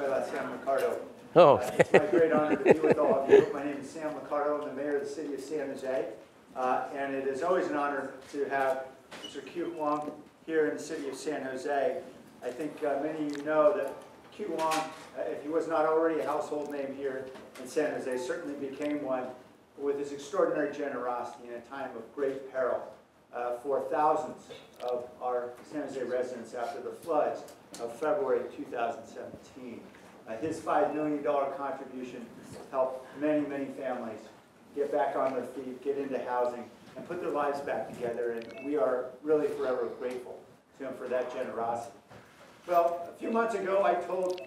by Sam Liccardo. Oh. It's my great honor to be with all of you. My name is Sam Liccardo. I'm the mayor of the city of San Jose. And it is always an honor to have Mr. Kieu here in the city of San Jose. I think many of you know that Kieu, if he was not already a household name here in San Jose, certainly became one with his extraordinary generosity in a time of great peril for thousands of our San Jose residents after the floods of February 2017. His $5 million contribution helped many, many families get back on their feet, get into housing, and put their lives back together. And we are really forever grateful to him for that generosity. Well, a few months ago, I told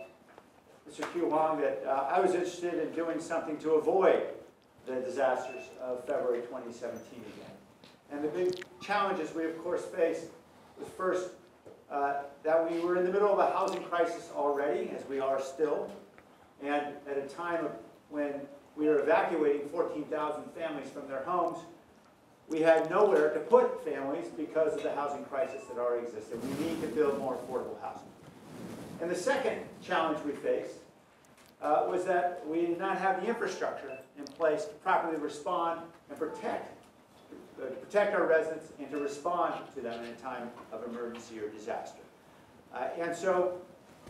Mr. Kieu that I was interested in doing something to avoid the disasters of February 2017 again. And the big challenges we, of course, faced was first that we were in the middle of a housing crisis already, as we are still, and at a time when we were evacuating 14,000 families from their homes, we had nowhere to put families because of the housing crisis that already existed. We need to build more affordable housing. And the second challenge we faced was that we did not have the infrastructure in place to properly respond and protect our residents and to respond to them in a time of emergency or disaster. And so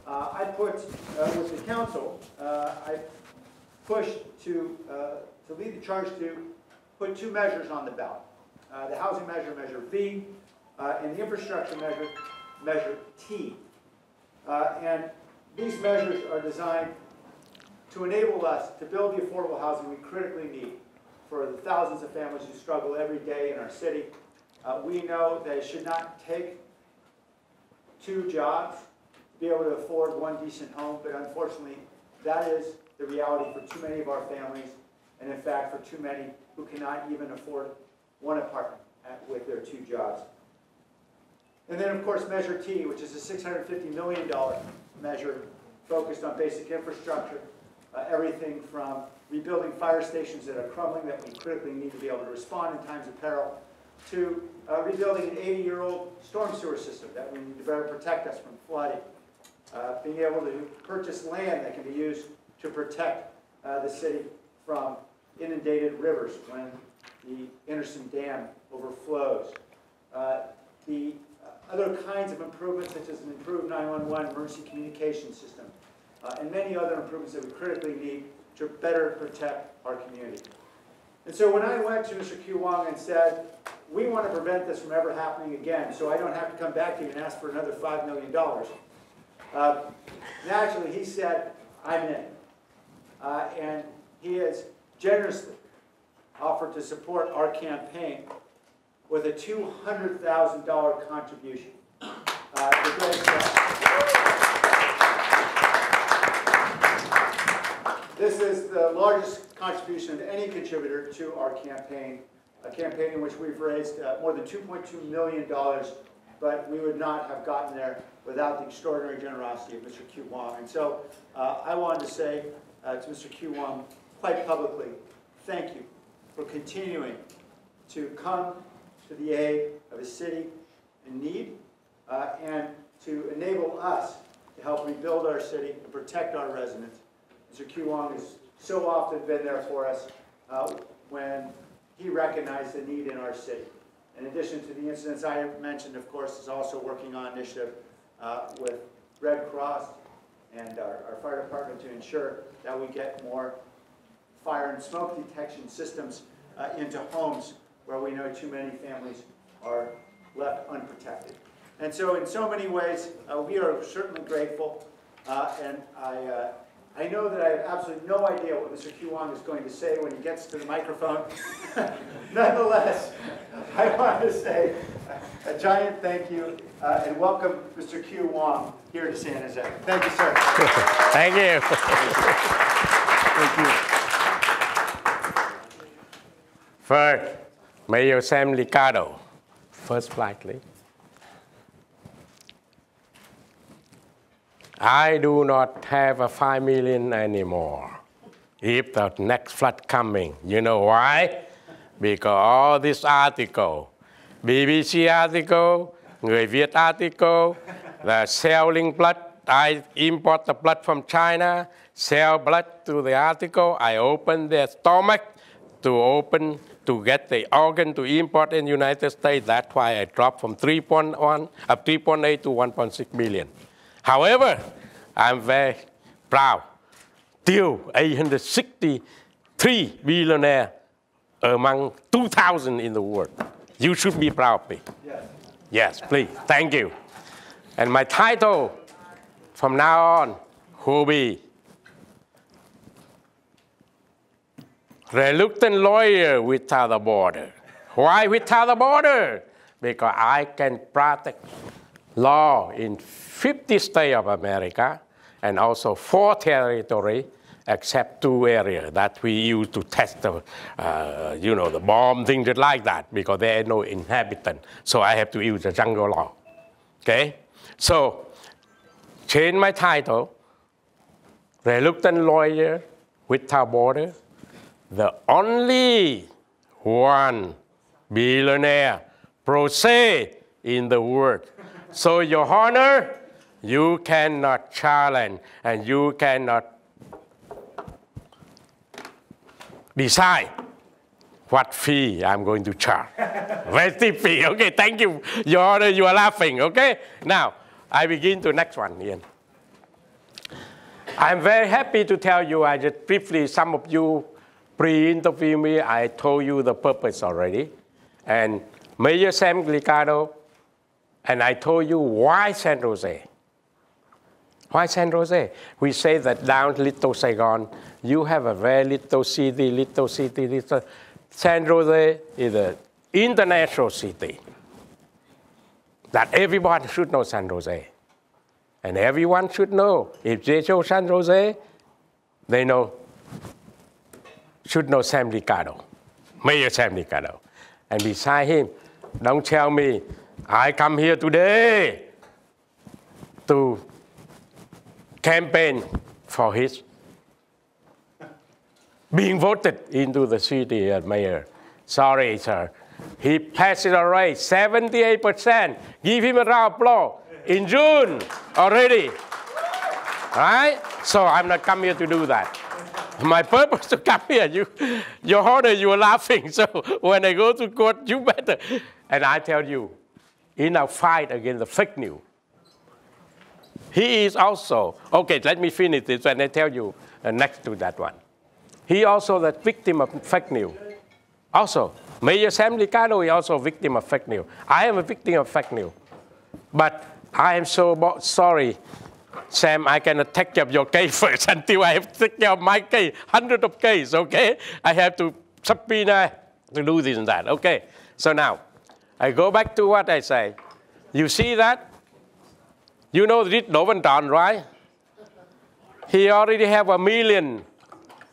I put, with the council, I pushed to lead the charge to put two measures on the ballot. The housing measure, Measure V, and the infrastructure measure, Measure T. And these measures are designed to enable us to build the affordable housing we critically need for the thousands of families who struggle every day in our city. We know that it should not take two jobs to be able to afford one decent home, but unfortunately, that is the reality for too many of our families, and in fact, for too many who cannot even afford one apartment with their two jobs. And then, of course, Measure T, which is a $650 million measure focused on basic infrastructure, everything from rebuilding fire stations that are crumbling that we critically need to be able to respond in times of peril, to rebuilding an 80-year-old storm sewer system that we need to better protect us from flooding, being able to purchase land that can be used to protect the city from inundated rivers when the Anderson Dam overflows. The other kinds of improvements, such as an improved 911 emergency communication system, and many other improvements that we critically need to better protect our community. And so when I went to Mr. Kieu and said, we want to prevent this from ever happening again, so I don't have to come back to you and ask for another $5 million, naturally he said, I'm in. And he has generously offered to support our campaign with a $200,000 contribution. This is the largest contribution of any contributor to our campaign, a campaign in which we've raised more than $2.2 million, but we would not have gotten there without the extraordinary generosity of Mr. Kieu. And so I wanted to say to Mr. Kieu quite publicly, thank you for continuing to come to the aid of a city in need and to enable us to help rebuild our city and protect our residents. Mr. Kieu has so often been there for us when he recognized the need in our city. In addition to the incidents I mentioned, of course, is also working on an initiative with Red Cross and our fire department to ensure that we get more fire and smoke detection systems into homes where we know too many families are left unprotected. And so in so many ways, we are certainly grateful, and I know that I have absolutely no idea what Mr. Kieu is going to say when he gets to the microphone. Nonetheless, I want to say a giant thank you and welcome Mr. Kieu here to San Jose. Thank you, sir. Thank you. Thank you. First, Mayor Sam Liccardo. First flight, please. I do not have a 5 million anymore. If the next flood coming, you know why? Because all this article, BBC article, Người Việt article, the selling blood, I import the blood from China, sell blood to the article. I open their stomach to get the organ to import in the United States. That's why I dropped from 3.8 to 1.6 million. However, I'm very proud. Still 863 billionaires among 2,000 in the world. You should be proud of me. Yes. Yes, please. Thank you. And my title from now on will be Reluctant Lawyer Without a Border. Why without a border? Because I can practice law in 50 states of America and also 4 territories, except 2 areas that we use to test the, the bomb, things like that, because there are no inhabitants. So I have to use the jungle law. Okay? So, change my title, Reluctant Lawyer Without Border, the only 1 billionaire pro se in the world. So, Your Honor, you cannot challenge and you cannot decide what fee I'm going to charge. Very steep fee. Okay, thank you. Your Honor, you are laughing, okay? Now, I begin to next one, Ian. I'm very happy to tell you, I just briefly, some of you pre-interview me, I told you the purpose already. And Mayor Sam Liccardo, and I told you why San Jose. Why San Jose? We say that down Little Saigon, you have a very little city. San Jose is an international city that everyone should know San Jose. And everyone should know, if they show San Jose, they should know Sam Liccardo, Mayor Sam Liccardo. And beside him, don't tell me, I come here today to campaign for his being voted into the city as mayor. Sorry, sir. He passed it already, 78%. Give him a round of applause. In June already. Right? So I'm not come here to do that. My purpose to come here, Your Honor, you are laughing. So when I go to court, you better. And I tell you, in our fight against the fake news, he is also, okay, let me finish this and I tell you next to that one. He also the victim of fake news. Also, Mayor Sam Liccardo is also a victim of fake news. I am a victim of fake news. But I am so sorry, Sam, I cannot take care of your case first until I have to take care of my case, hundreds of cases, okay? I have to subpoena to do this and that, okay? So now, I go back to what I say. You see that? You know this Doventon, right? He already have 1 million.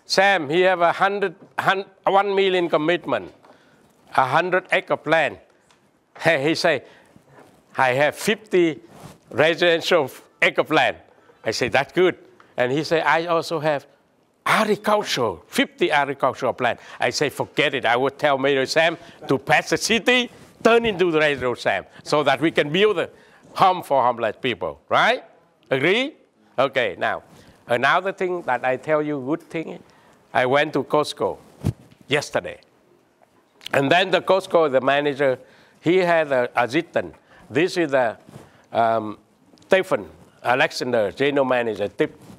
Sam, he have 1 million commitment, 100 acre plan. He say, I have 50 residential acre plan. I say, that's good. And he say, I also have agricultural, 50 agricultural plan. I say, forget it. I would tell Mayor Sam to pass the city, turn into the residential Sam, so that we can build a home for homeless people, right? Agree? Okay, now, another thing that I tell you, good thing, I went to Costco yesterday. And then the Costco, the manager, he had a assistant. This is the Stephen Alexander, general manager,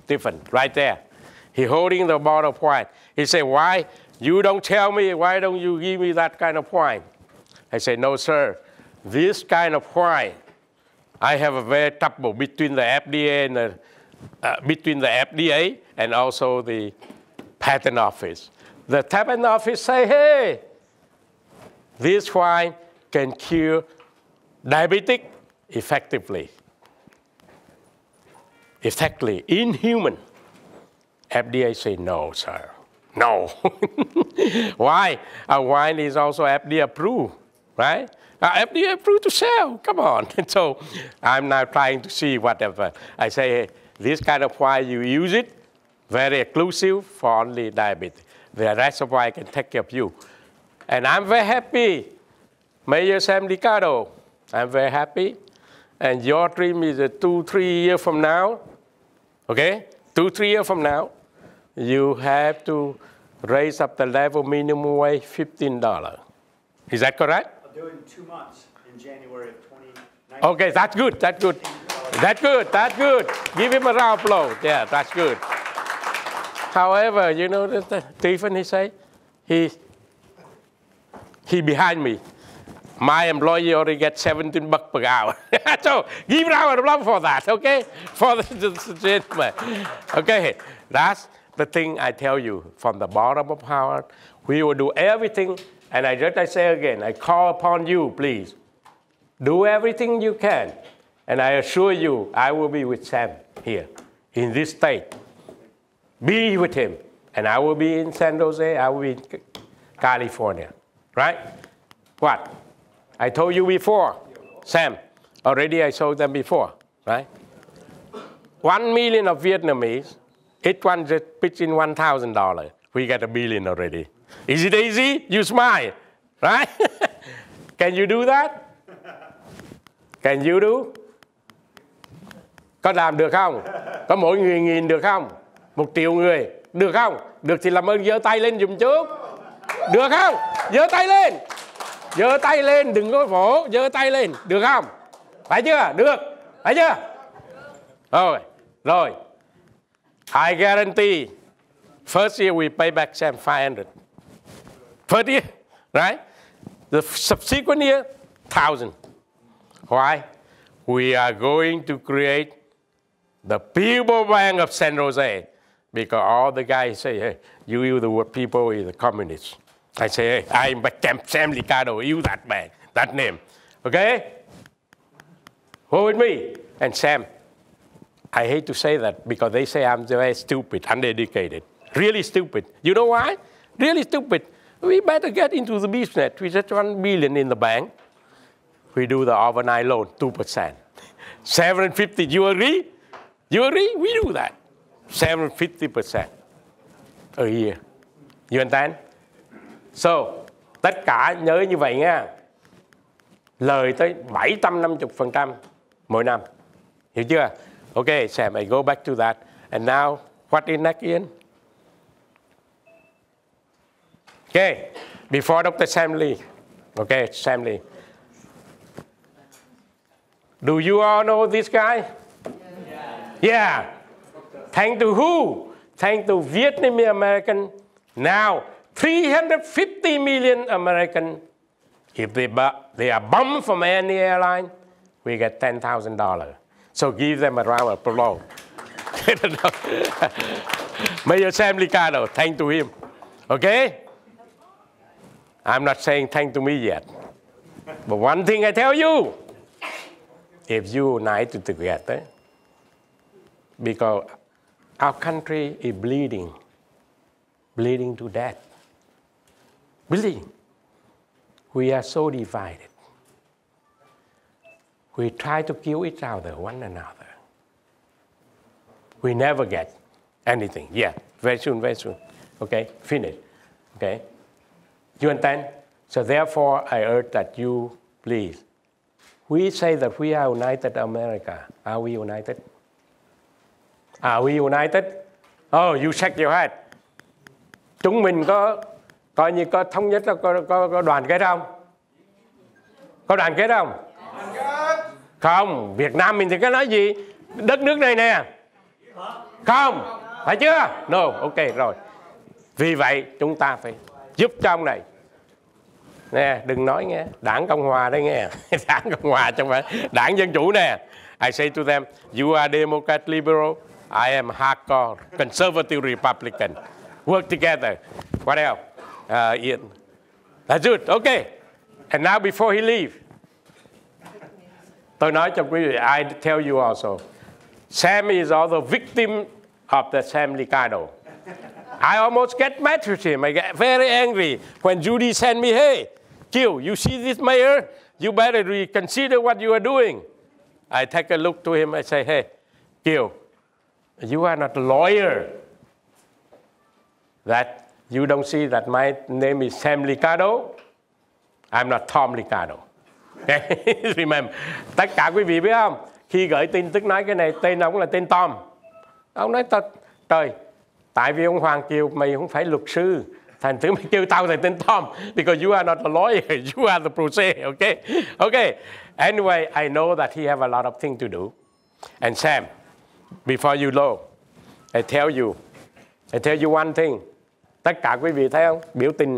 Stephen, right there. He holding the bottle of wine. He said, why? You don't tell me, why don't you give me that kind of wine? I said, no, sir. This kind of wine, I have a very trouble between the FDA and between the FDA and also the patent office. The patent office say, hey, this wine can cure diabetic effectively in human. FDA say, no, sir, no. Why? Our wine is also FDA approved, right? FDA approved to sell, come on. So I'm now trying to see whatever. I say, hey, this kind of wine, you use it, very exclusive for only diabetes. The rest of wine can take care of you. And I'm very happy, Mayor Sam Liccardo, I'm very happy. and your dream is 2-3 years from now, okay? 2-3 years from now, you have to raise up the level minimum wage $15. Is that correct? I'll do it in 2 months, in January of 2019. Okay, that's good, that's good. That's good, that's good. Give him a round of applause. Yeah, that's good. However, you know, Stephen, he say, he behind me. My employee already gets $17 per hour. So give round of applause for that, okay? For the gentleman. Okay, that's the thing I tell you from the bottom of our heart. We will do everything, and I say again, I call upon you, please. Do everything you can, and I assure you, I will be with Sam here in this state. Be with him, and I will be in San Jose, I will be in California, right? What? I told you before, Sam, already I showed them before, right? 1 million of Vietnamese, each one just pitch in $1,000. We got $1 billion already. Is it easy? You smile, right? Can you do that? Can you do? Có làm được không? Có mỗi người nghìn được không? 1 triệu người, được không? Được thì làm ơn giơ tay lên dùm trước. Được không? Giơ tay lên. Giơ tay lên, đừng có vỗ, giơ tay lên, được không? Phải chưa? Được, phải chưa? Rồi. I guarantee, first year we pay back Sam 500. First year, right? The subsequent year, 1,000. Why? We are going to create the People Bank of San Jose, because all the guys say, hey, you the people is the communists. I say, hey, I'm Sam Liccardo, use that bank, that name. Okay? Go with me. And Sam, I hate to say that because they say I'm very stupid, uneducated. Really stupid. You know why? Really stupid. We better get into the business. We just $1 billion in the bank. We do the overnight loan, 2%. 750, you agree? You agree? We do that. 750% a year. You understand? So, tất cả nhớ như vậy nha. Lời tới 750% mỗi năm. Hiểu chưa? Okay, Sam, I go back to that. And now, what is next, Ian? Okay, before Dr. Sam Lee. Okay, Sam Lee. Do you all know this guy? Yeah. Thanks to who? Thanks to Vietnamese American. Now, 350 million American. If they are bumped from any airline, we get $10,000. So give them a round of applause. Mayor Sam Liccardo, thanks to him. Okay? I'm not saying thanks to me yet. But one thing I tell you, if you unite together, because our country is bleeding to death. Bleeding. We are so divided. We try to kill each other, one another. We never get anything. Yeah, very soon. Okay, finish. Okay, you understand? So therefore, I urge that you, please, we say that we are united America. Are we united? Are we united? Oh, you shake your head. Chúng mình có coi như có thống nhất, có đoàn kết không? Có đoàn kết không? Không, Việt Nam mình thì có nói gì? Đất nước này nè. Không, phải chưa? No, ok, rồi. Vì vậy, chúng ta phải giúp cho ông này. Nè, đừng nói nghe, đảng Cộng Hòa đây nghe. Đảng Cộng Hòa chứ không phải đảng Dân Chủ nè. I say to them, you are Democrat liberal, I am hardcore conservative Republican. Work together. What else? Ian. That's it, okay. And now before he leave, tôi nói cho quý vị, I tell you also, Sam is also victim of the Sam Liccardo. I almost get mad with him. I get very angry when Judy sent me, hey, Kieu, you see this mayor? You better reconsider what you are doing. I take a look to him, I say, hey, Kieu, you are not a lawyer. That you don't see that my name is Sam Liccardo? I'm not Tom Liccardo. Remember, tất cả quý vị biết không? Khi gửi tin tức nói cái này tên ông là tên Tom. Ông nói trời, tại vì ông Hoàng Kiều mày không phải luật sư, thành thử mày kêu tao là tên Tom, because you are not a lawyer, you are the prose, okay? Okay. Anyway, I know that he have a lot of things to do. And Sam, before you go, I tell you one thing. Tất cả quý vị thấy không? Biểu tình.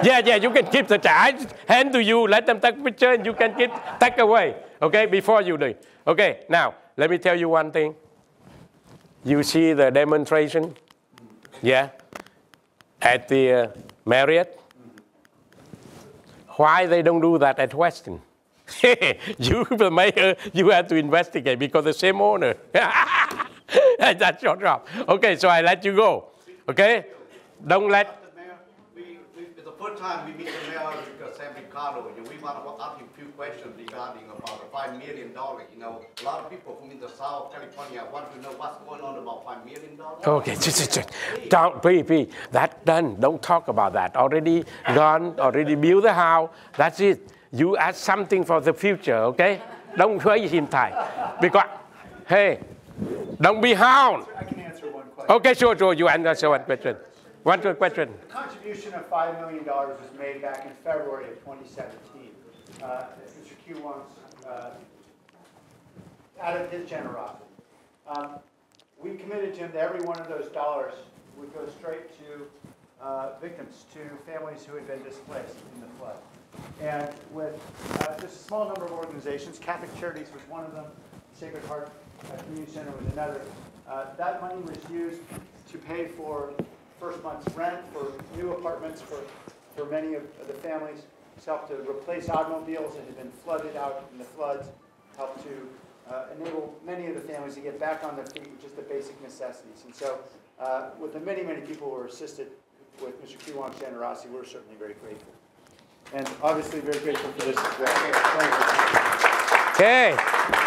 Yeah, you can keep the check. I hand to you, let them take picture, and you can take away. Okay, before you do. Okay, now, let me tell you one thing. You see the demonstration? Yeah? At the Marriott? Why they don't do that at Westin? You, the mayor, you have to investigate because the same owner. That's your job. Okay, so I let you go. Okay? Don't let... It's the first time we meet the mayor because Sam Liccardo. We want to ask him a few questions regarding about the $5 million. You know, a lot of people from in the South California want to know what's going on about $5 million. Okay, don't, please, that's done. Don't talk about that. Already gone, already built the house. That's it. You ask something for the future, okay? Don't waste him time. Because, hey, don't be hound. I can answer one question. Okay, sure, you answer one question. One question. The contribution of $5 million was made back in February of 2017. Mr. Kieu wants, out of his generosity. We committed to him that every one of those dollars would go straight to victims, to families who had been displaced in the flood. And with just a small number of organizations, Catholic Charities was one of them, Sacred Heart Community Center was another. That money was used to pay for first month's rent, for new apartments for many of the families. It's helped to replace automobiles that had been flooded out in the floods, helped to enable many of the families to get back on their feet with just the basic necessities. And so with the many people who were assisted with Mr. Kieu's generosity, we're certainly very grateful. And obviously very grateful for this as well. Thank you. Okay,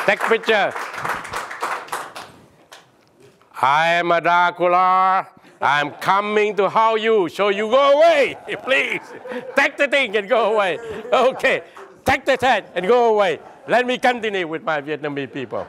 take picture. I am a Dracula. I'm coming to haunt you, so you go away, please. Take the thing and go away. Okay, take the tent and go away. Let me continue with my Vietnamese people.